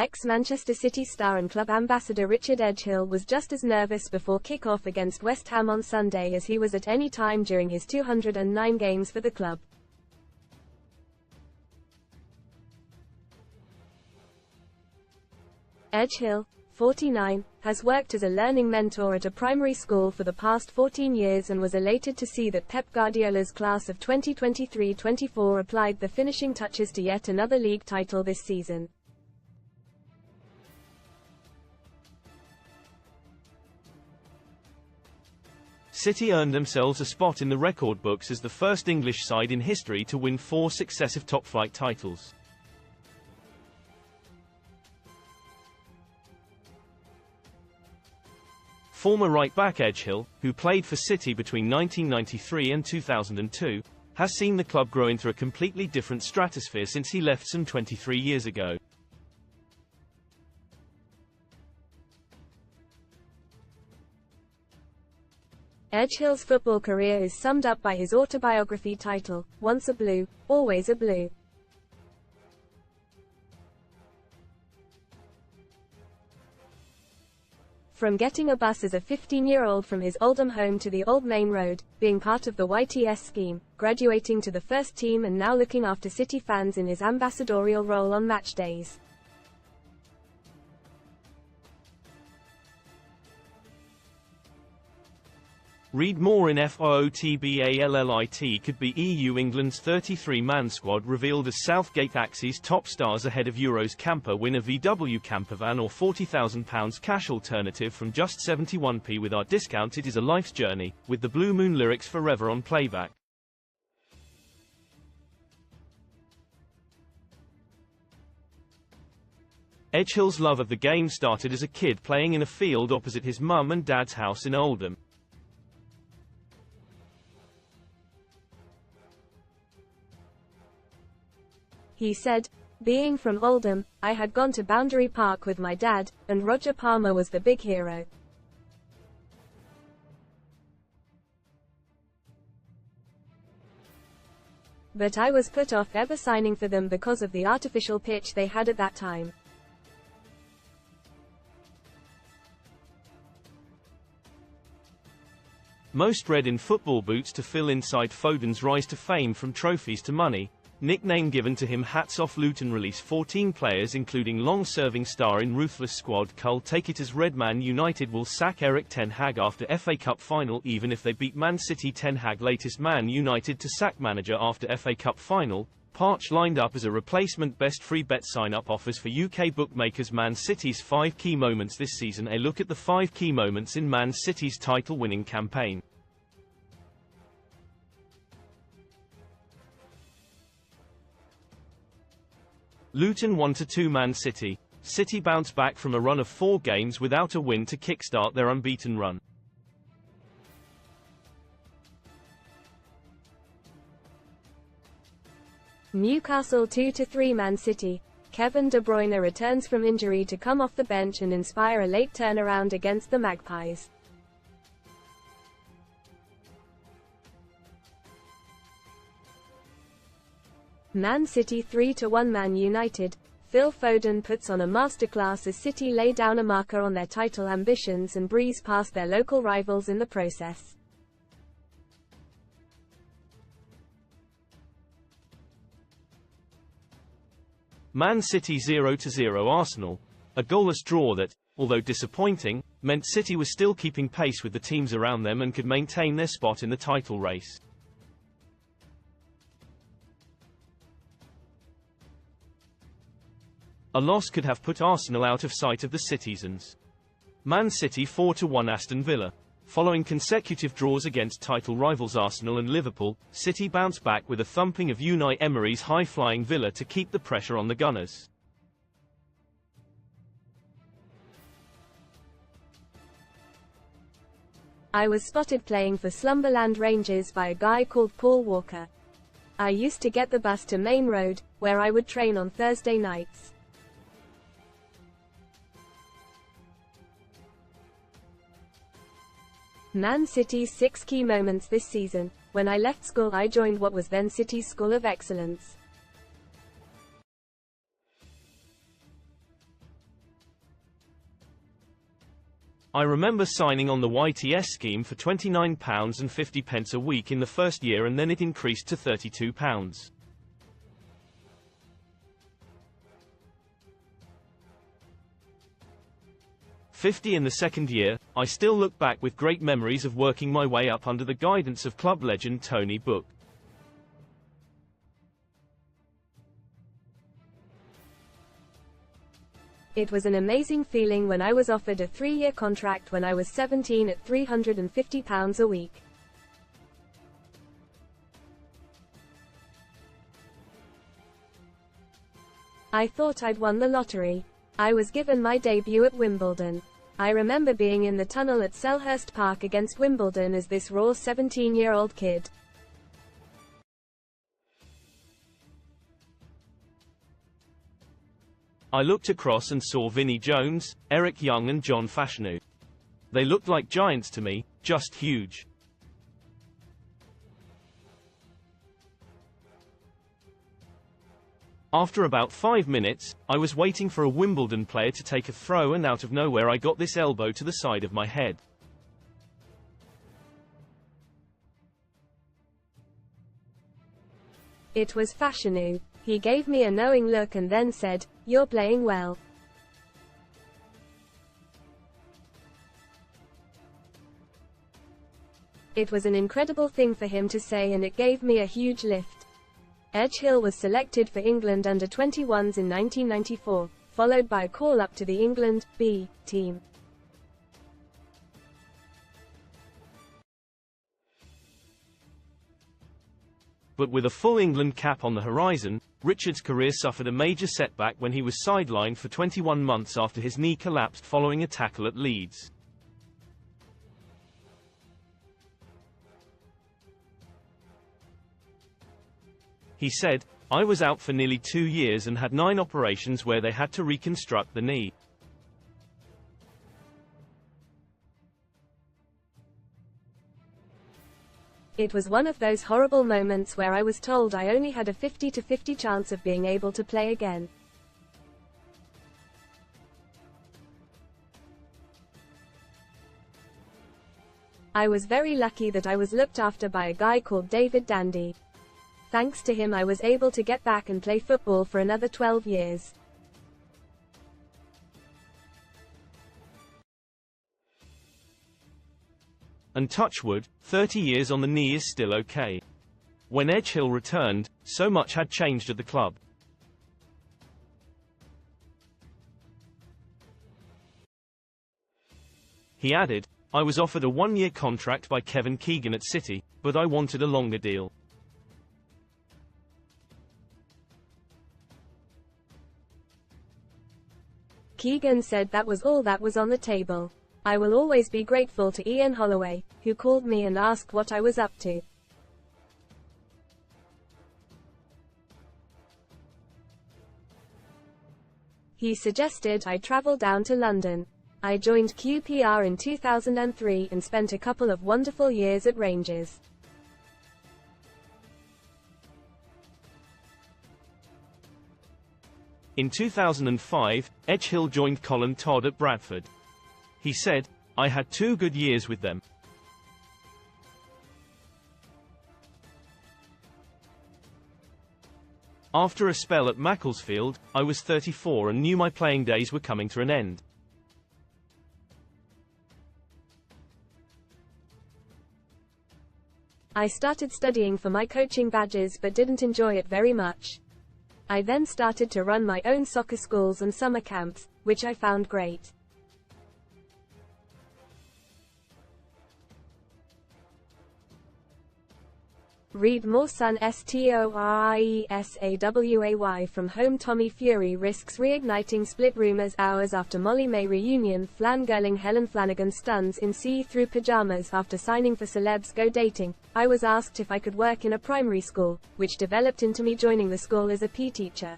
Ex-Manchester City star and club ambassador Richard Edgehill was just as nervous before kick-off against West Ham on Sunday as he was at any time during his 209 games for the club. Edgehill, 49, has worked as a learning mentor at a primary school for the past 14 years and was elated to see that Pep Guardiola's class of 2023-24 applied the finishing touches to yet another league title this season. City earned themselves a spot in the record books as the first English side in history to win 4 successive top-flight titles. Former right-back Edgehill, who played for City between 1993 and 2002, has seen the club grow into a completely different stratosphere since he left some 23 years ago. Edgehill's football career is summed up by his autobiography title, Once a Blue, Always a Blue. From getting a bus as a 15-year-old from his Oldham home to the Old Main Road, being part of the YTS scheme, graduating to the first team and now looking after City fans in his ambassadorial role on match days. Read more in FOOTBALLIT could be EU England's 33-man squad revealed as Southgate axes top stars ahead of Euros camper winner VW campervan or £40,000 cash alternative from just 71p with our discount. It is a life's journey, with the Blue Moon lyrics forever on playback. Edgehill's love of the game started as a kid playing in a field opposite his mum and dad's house in Oldham. He said, "Being from Oldham, I had gone to Boundary Park with my dad, and Roger Palmer was the big hero. But I was put off ever signing for them because of the artificial pitch they had at that time. Most read in football boots to fill inside Foden's rise to fame from trophies to money. Nickname given to him. Hats off. Luton release 14 players including long-serving star in Ruthless squad Cull take it as Redman United will sack Erik Ten Hag after FA Cup final even if they beat Man City. Ten Hag latest Man United to sack manager after FA Cup final. Parch lined up as a replacement. Best free bet sign-up offers for UK bookmakers. Man City's 5 key moments this season. A look at the 5 key moments in Man City's title-winning campaign. Luton 1-2 Man City. City bounce back from a run of 4 games without a win to kickstart their unbeaten run. Newcastle 2-3 Man City. Kevin De Bruyne returns from injury to come off the bench and inspire a late turnaround against the Magpies. Man City 3-1 Man United. Phil Foden puts on a masterclass as City lay down a marker on their title ambitions and breeze past their local rivals in the process. Man City 0-0 Arsenal. A goalless draw that, although disappointing, meant City was still keeping pace with the teams around them and could maintain their spot in the title race. A loss could have put Arsenal out of sight of the citizens. Man City 4-1 Aston Villa. Following consecutive draws against title rivals Arsenal and Liverpool, City bounced back with a thumping of Unai Emery's high-flying Villa to keep the pressure on the Gunners. I was spotted playing for Slumberland Rangers by a guy called Paul Walker. I used to get the bus to Main Road, where I would train on Thursday nights. Man City's 6 key moments this season. When I left school I joined what was then City's School of Excellence. I remember signing on the YTS scheme for £29.50 a week in the first year, and then it increased to £32. £50 in the second year. I still look back with great memories of working my way up under the guidance of club legend Tony Book. It was an amazing feeling when I was offered a 3-year contract when I was 17 at £350 a week. I thought I'd won the lottery. I was given my debut at Wimbledon. I remember being in the tunnel at Selhurst Park against Wimbledon as this raw 17-year-old kid. I looked across and saw Vinnie Jones, Eric Young and John Fashanu. They looked like giants to me, just huge. After about 5 minutes, I was waiting for a Wimbledon player to take a throw, and out of nowhere I got this elbow to the side of my head. It was Fashanu. He gave me a knowing look and then said, "You're playing well." It was an incredible thing for him to say, and it gave me a huge lift. Edgehill was selected for England under-21s in 1994, followed by a call-up to the England B team. But with a full England cap on the horizon, Richard's career suffered a major setback when he was sidelined for 21 months after his knee collapsed following a tackle at Leeds. He said, "I was out for nearly 2 years and had 9 operations where they had to reconstruct the knee. It was one of those horrible moments where I was told I only had a 50-50 chance of being able to play again. I was very lucky that I was looked after by a guy called David Dandy. Thanks to him I was able to get back and play football for another 12 years. And touch wood, 30 years on the knee is still okay." When Edgehill returned, so much had changed at the club. He added, "I was offered a 1-year contract by Kevin Keegan at City, but I wanted a longer deal. Keegan said that was all that was on the table. I will always be grateful to Ian Holloway, who called me and asked what I was up to. He suggested I travel down to London. I joined QPR in 2003 and spent a couple of wonderful years at Rangers. In 2005, Edgehill joined Colin Todd at Bradford. He said, "I had 2 good years with them. After a spell at Macclesfield, I was 34 and knew my playing days were coming to an end. I started studying for my coaching badges but didn't enjoy it very much. I then started to run my own soccer schools and summer camps, which I found great. Read more. Son STORIESAWAY from home. Tommy Fury risks reigniting split rumors hours after Molly May reunion. Fangirling Helen Flanagan stuns in see-through pajamas after signing for Celebs Go Dating. I was asked if I could work in a primary school, which developed into me joining the school as a PE teacher.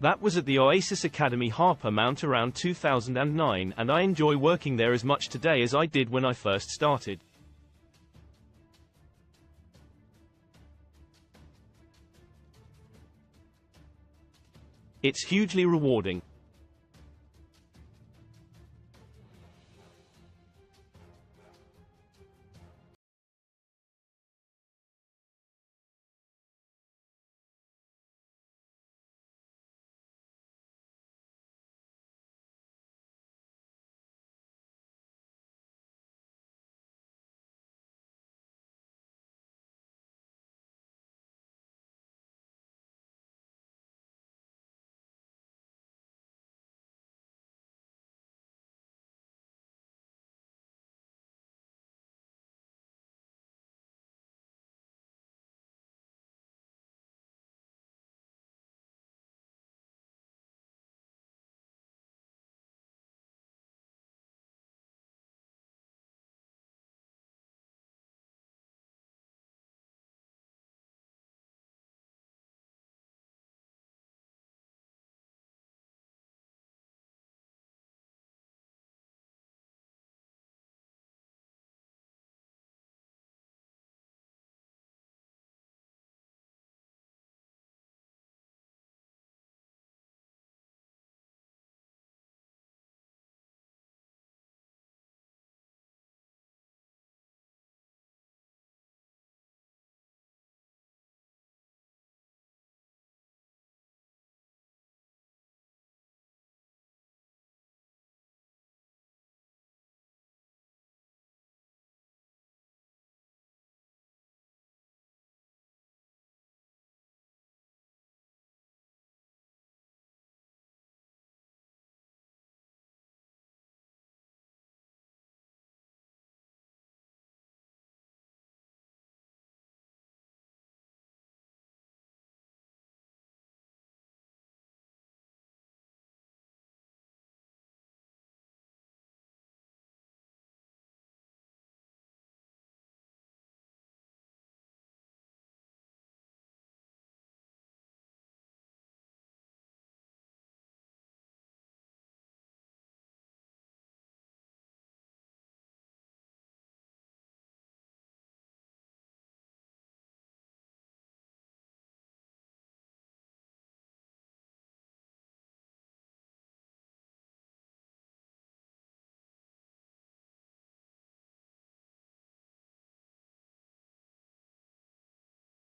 That was at the Oasis Academy Harper Mount around 2009, and I enjoy working there as much today as I did when I first started. It's hugely rewarding.